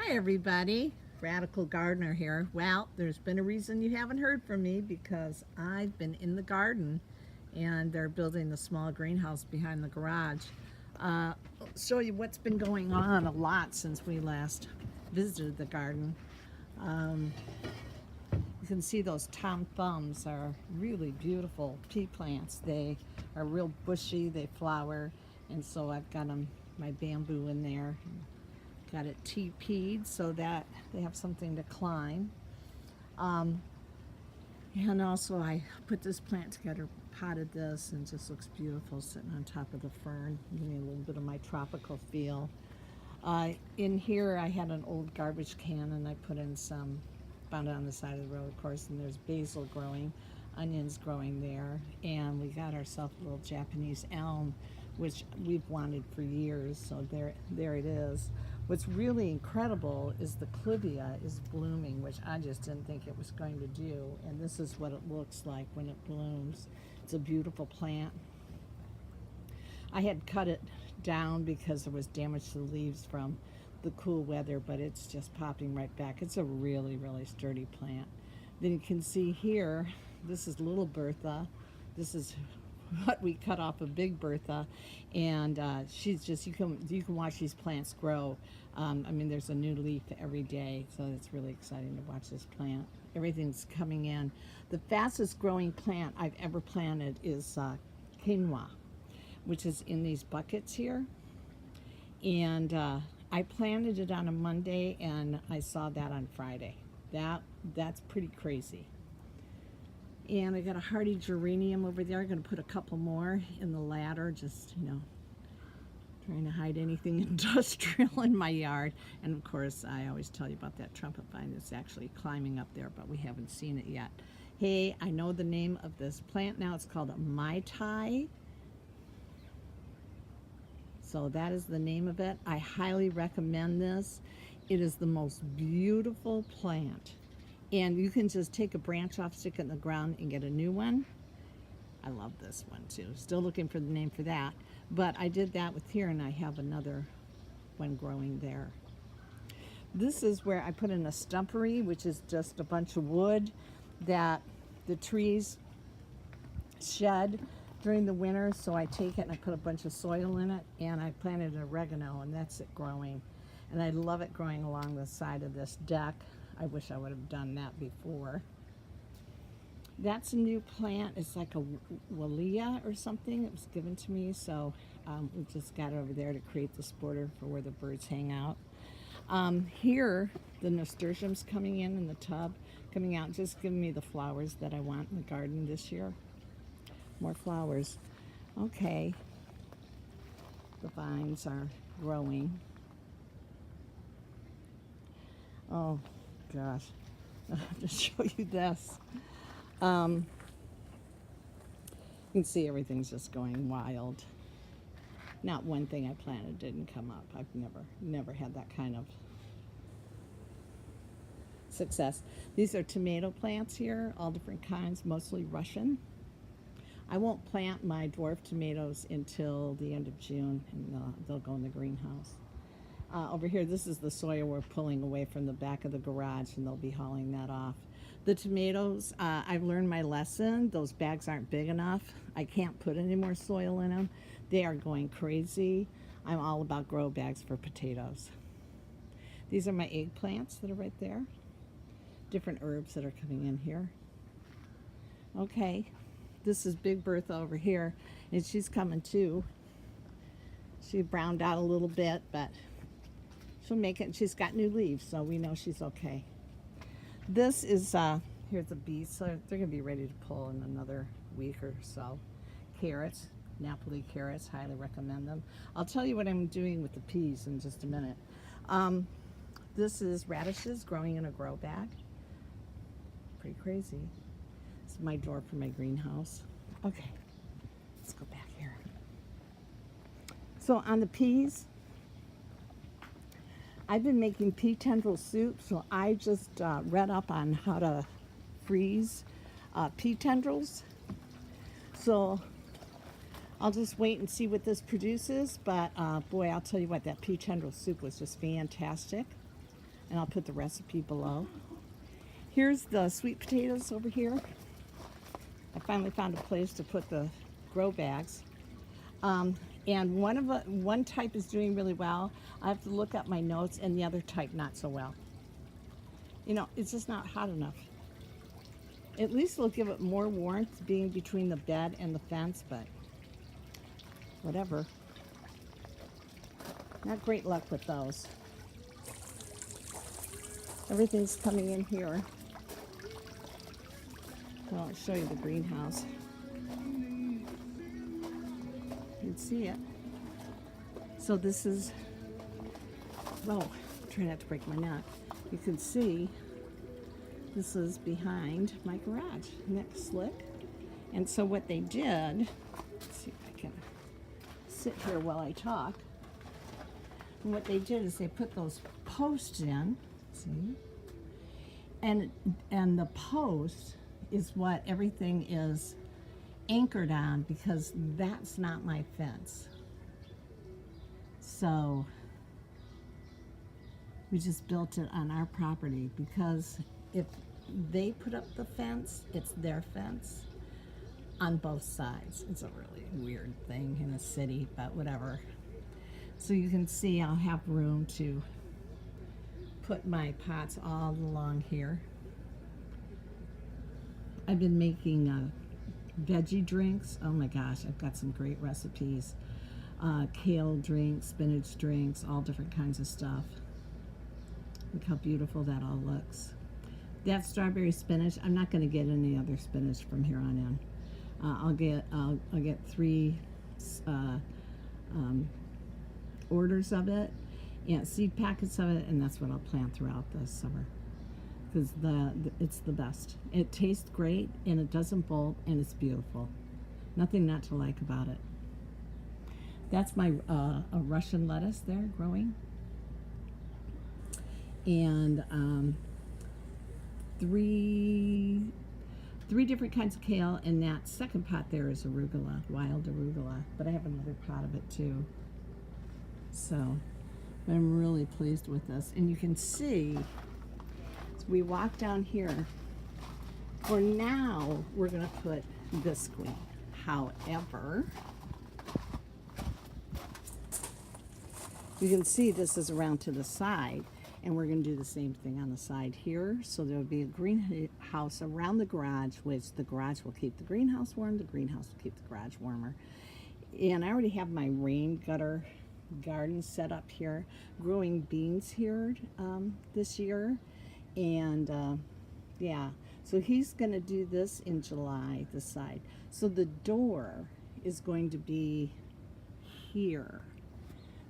Hi everybody, Radical Gardener here. Well, there's been a reason you haven't heard from me because I've been in the garden and they're building the small greenhouse behind the garage. I'll show you what's been going on a lot since we last visited the garden. Um, you can see those Tom Thumbs are really beautiful pea plants. They are real bushy, they flower, and so I've got my bamboo in there. Got it TP'd so that they have something to climb. And also I put this plant together, potted this, and it just looks beautiful sitting on top of the fern, giving me a little bit of my tropical feel. In here I had an old garbage can and I put in some, found it on the side of the road of course, and there's basil growing, onions growing there, and we got ourselves a little Japanese elm, which we've wanted for years, so there it is. What's really incredible is the clivia is blooming, which I just didn't think it was going to do, and this is what it looks like when it blooms. It's a beautiful plant. I had cut it down because there was damage to the leaves from the cool weather, but it's just popping right back. It's a really, really sturdy plant. Then you can see here, this is little Bertha. This is what we cut off of Big Bertha, and she's just, you can watch these plants grow. I mean, there's a new leaf every day, so it's really exciting to watch this plant. Everything's coming in. The fastest growing plant I've ever planted is quinoa, which is in these buckets here, and I planted it on a Monday and I saw that on Friday. That's pretty crazy. And I got a hardy geranium over there. I'm going to put a couple more in the ladder, just, trying to hide anything industrial in my yard. And of course, I always tell you about that trumpet vine that's actually climbing up there, but we haven't seen it yet. Hey, I know the name of this plant now. It's called a Mai Tai. So that is the name of it. I highly recommend this. It is the most beautiful plant. And you can just take a branch off, stick it in the ground, and get a new one. I love this one too. Still looking for the name for that. But I did that with here, and I have another one growing there. This is where I put in a stumpery, which is just a bunch of wood that the trees shed during the winter. So I take it and I put a bunch of soil in it, and I planted oregano, and that's it growing. And I love it growing along the side of this deck. I wish I would have done that before. That's a new plant. It's like a Walia or something. It was given to me, so we just got it over there to create this border for where the birds hang out. Here, the nasturtium's coming in the tub, coming out, just giving me the flowers that I want in the garden this year. More flowers. Okay. The vines are growing. Oh, gosh, I have to show you this. You can see everything's just going wild. Not one thing I planted didn't come up. I've never had that kind of success. These are tomato plants here, all different kinds, mostly Russian. I won't plant my dwarf tomatoes until the end of June, and they'll go in the greenhouse. Over here, this is the soil we're pulling away from the back of the garage, and they'll be hauling that off. The tomatoes, I've learned my lesson. Those bags aren't big enough. I can't put any more soil in them. They are going crazy. I'm all about grow bags for potatoes. These are my eggplants that are right there. Different herbs that are coming in here. Okay, this is Big Bertha over here, and she's coming too. She browned out a little bit, but she'll make it. She's got new leaves, so we know she's okay. This is, here's the beets, so they're going to be ready to pull in another week or so. Carrots, Napoli carrots, highly recommend them. I'll tell you what I'm doing with the peas in just a minute. This is radishes growing in a grow bag. Pretty crazy. This is my door for my greenhouse. Okay, let's go back here. So on the peas, I've been making pea tendril soup, so I just read up on how to freeze pea tendrils. So I'll just wait and see what this produces, but boy, I'll tell you what, that pea tendril soup was just fantastic. and I'll put the recipe below. Here's the sweet potatoes over here. I finally found a place to put the grow bags. And one type is doing really well. I have to look up my notes, and the other type not so well. You know, it's just not hot enough. At least it'll give it more warmth being between the bed and the fence, but whatever. Not great luck with those. Everything's coming in here. Well, I'll show you the greenhouse. You can see it. So this is, well, try not to break my neck. You can see this is behind my garage. Next slick. And so what they did, let's see if I can sit here while I talk. And what they did is they put those posts in, see? And the post is what everything is anchored on, because that's not my fence. So we just built it on our property, because if they put up the fence, it's their fence on both sides. It's a really weird thing in a city, but whatever. So you can see I'll have room to put my pots all along here. I've been making veggie drinks. Oh my gosh, I've got some great recipes. Kale drinks, spinach drinks, all different kinds of stuff. Look how beautiful that all looks. That strawberry spinach, I'm not going to get any other spinach from here on in. I'll get 3 orders of it, and seed packets of it, and that's what I'll plant throughout the summer, because it's the best. It tastes great, and it doesn't bolt, and it's beautiful. Nothing not to like about it. That's my a Russian lettuce there growing, and 3 different kinds of kale, and that second pot there is arugula, wild arugula, but I have another pot of it too. So I'm really pleased with this. And you can see, as we walk down here, for now, we're going to put this screen. However, you can see this is around to the side, and we're going to do the same thing on the side here. So there'll be a greenhouse around the garage, which the garage will keep the greenhouse warm, the greenhouse will keep the garage warmer. And I already have my rain gutter garden set up here, growing beans here this year. And yeah, so he's going to do this in July, this side. So the door is going to be here.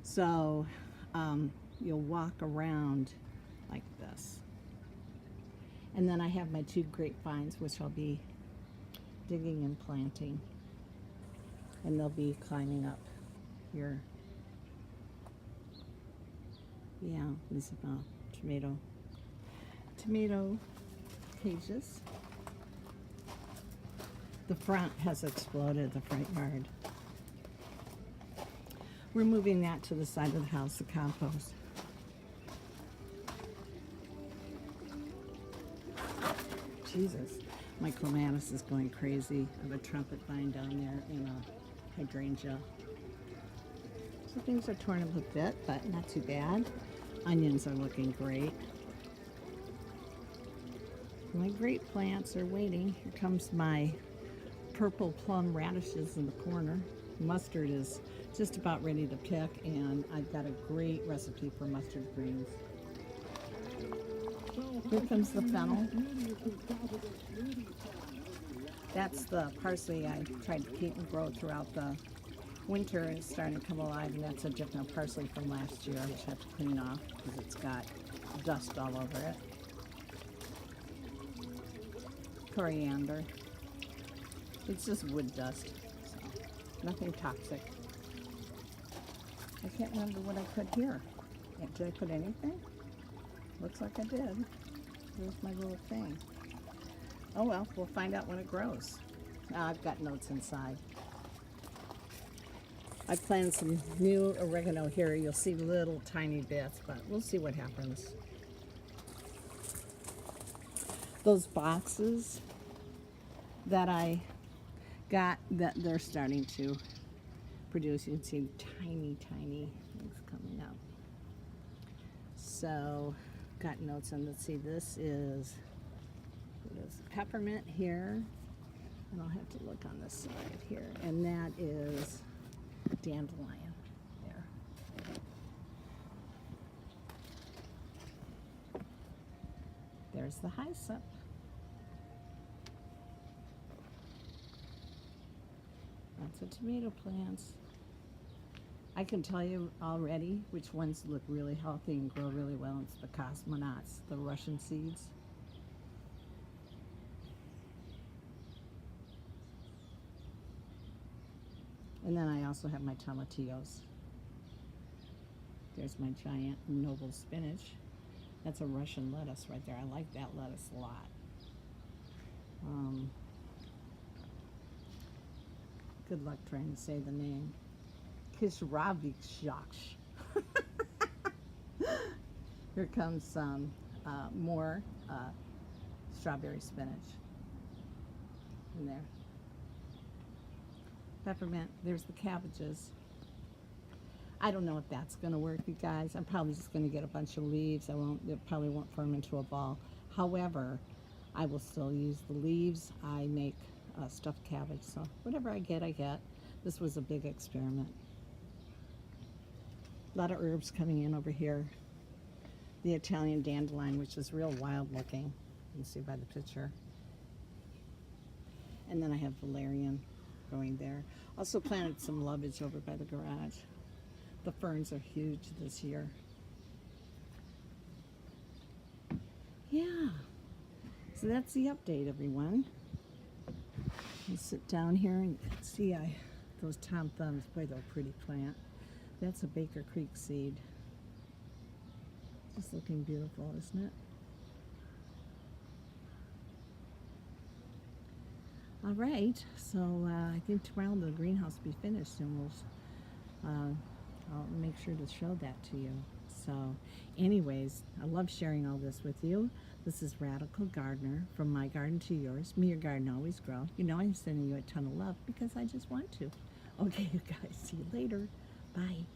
So you'll walk around like this. And then I have my 2 grapevines, which I'll be digging and planting. And they'll be climbing up here. Yeah, these are tomato cages. The front has exploded, the front yard. We're moving that to the side of the house, the compost. Jesus, my clematis is going crazy. I have a trumpet vine down there and a hydrangea. So things are torn up a bit, but not too bad. Onions are looking great. My great plants are waiting. Here comes my purple plum radishes in the corner. Mustard is just about ready to pick, and I've got a great recipe for mustard greens. Here comes the fennel. That's the parsley I tried to keep and grow throughout the winter, and it's starting to come alive, and that's a different parsley from last year, which I have to clean off because it's got dust all over it. Coriander. It's just wood dust, so nothing toxic. I can't remember what I put here. Did I put anything? Looks like I did. Here's my little thing. Oh well, we'll find out when it grows. I've got notes inside. I planted some new oregano here. You'll see little tiny bits, but we'll see what happens. those boxes that I got, that they're starting to produce. You can see tiny things coming up. So got notes on, let's see, this is, what is it, peppermint here, and I'll have to look on this side here, and that is dandelion there. There's the hyssop. Lots of tomato plants. I can tell you already which ones look really healthy and grow really well. It's the cosmonauts, the Russian seeds. And then I also have my tomatillos. There's my giant noble spinach. That's a Russian lettuce right there. I like that lettuce a lot. Good luck trying to say the name. Kishravikshaksh. Here comes some more strawberry spinach in there. Peppermint. There's the cabbages. I don't know if that's going to work, you guys. I'm probably just going to get a bunch of leaves. It probably won't form into a ball. However, I will still use the leaves. I make stuffed cabbage, so whatever I get, I get. This was a big experiment. A lot of herbs coming in over here. The Italian dandelion, which is real wild looking. You can see by the picture. And then I have valerian growing there. Also planted some lovage over by the garage. The ferns are huge this year. Yeah. So that's the update, everyone. I'll sit down here and see those Tom Thumbs. Boy, they're a pretty plant. That's a Baker Creek seed. Just looking beautiful, isn't it? All right, so I think tomorrow the greenhouse will be finished, and I'll make sure to show that to you. So anyways, I love sharing all this with you. This is Radical Gardener, from my garden to yours. May your garden always grow. You know I'm sending you a ton of love because I just want to. Okay, you guys, see you later. Bye.